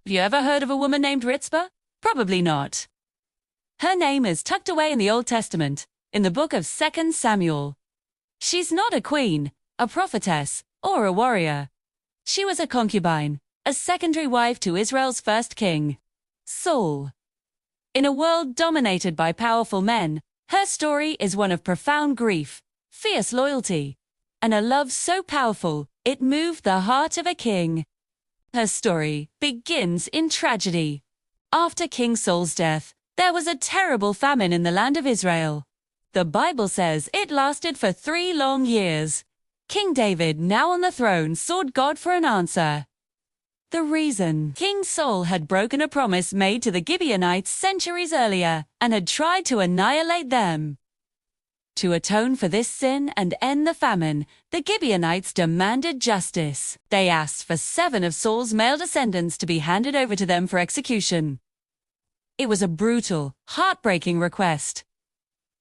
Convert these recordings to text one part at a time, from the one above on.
Have you ever heard of a woman named Rizpah? Probably not. Her name is tucked away in the Old Testament, in the book of 2 Samuel. She's not a queen, a prophetess, or a warrior. She was a concubine, a secondary wife to Israel's first king, Saul. In a world dominated by powerful men, her story is one of profound grief, fierce loyalty, and a love so powerful it moved the heart of a king. Her story begins in tragedy. After King Saul's death, there was a terrible famine in the land of Israel. The Bible says it lasted for 3 long years. King David, now on the throne, sought God for an answer. The reason: King Saul had broken a promise made to the Gibeonites centuries earlier and had tried to annihilate them. To atone for this sin and end the famine, the Gibeonites demanded justice. They asked for 7 of Saul's male descendants to be handed over to them for execution. It was a brutal, heartbreaking request.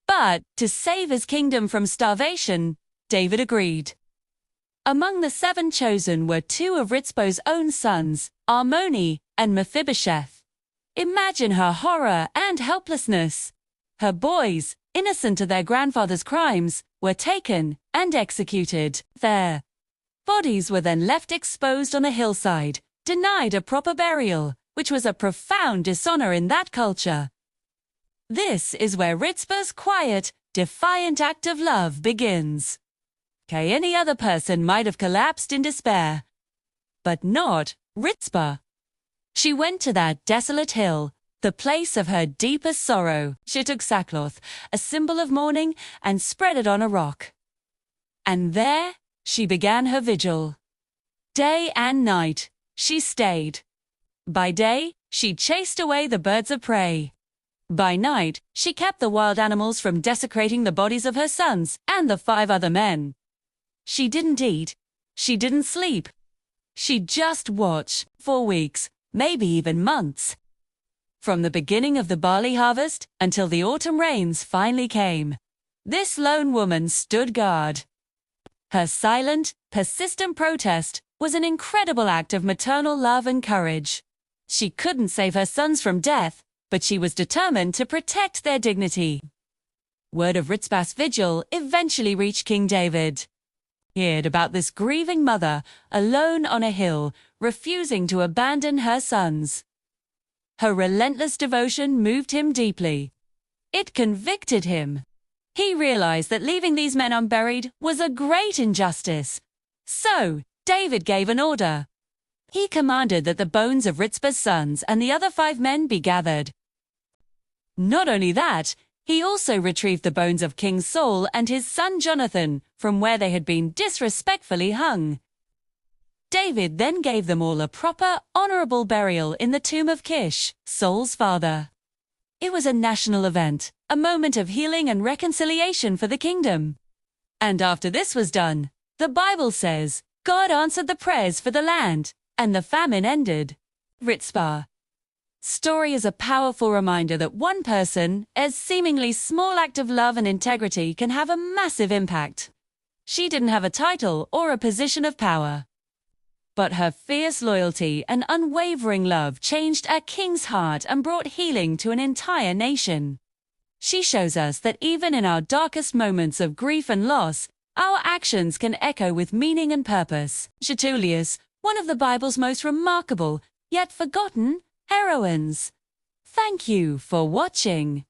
But to save his kingdom from starvation, David agreed. Among the 7 chosen were 2 of Rizpah's own sons, Armoni and Mephibosheth. Imagine her horror and helplessness. Her boys, innocent of their grandfather's crimes, were taken and executed. Their bodies were then left exposed on a hillside, denied a proper burial, which was a profound dishonor in that culture. This is where Rizpah's quiet, defiant act of love begins. Any other person might have collapsed in despair, but not Rizpah. She went to that desolate hill, the place of her deepest sorrow. She took sackcloth, a symbol of mourning, and spread it on a rock. And there she began her vigil. Day and night, she stayed. By day, she chased away the birds of prey. By night, she kept the wild animals from desecrating the bodies of her sons and the 5 other men. She didn't eat. She didn't sleep. She just watched for weeks, maybe even months. From the beginning of the barley harvest until the autumn rains finally came, this lone woman stood guard. Her silent, persistent protest was an incredible act of maternal love and courage. She couldn't save her sons from death, but she was determined to protect their dignity. Word of Rizpah's vigil eventually reached King David. He heard about this grieving mother, alone on a hill, refusing to abandon her sons. Her relentless devotion moved him deeply. It convicted him. He realized that leaving these men unburied was a great injustice. So, David gave an order. He commanded that the bones of Rizpah's sons and the other 5 men be gathered. Not only that, he also retrieved the bones of King Saul and his son Jonathan from where they had been disrespectfully hung. David then gave them all a proper, honorable burial in the tomb of Kish, Saul's father. It was a national event, a moment of healing and reconciliation for the kingdom. And after this was done, the Bible says, God answered the prayers for the land, and the famine ended. Rizpah. Story is a powerful reminder that one person, a seemingly small act of love and integrity, can have a massive impact. She didn't have a title or a position of power, but her fierce loyalty and unwavering love changed a king's heart and brought healing to an entire nation. She shows us that even in our darkest moments of grief and loss, our actions can echo with meaning and purpose. Tertullius, one of the Bible's most remarkable, yet forgotten, heroines. Thank you for watching.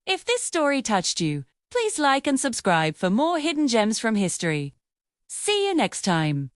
If this story touched you, please like and subscribe for more hidden gems from history. See you next time.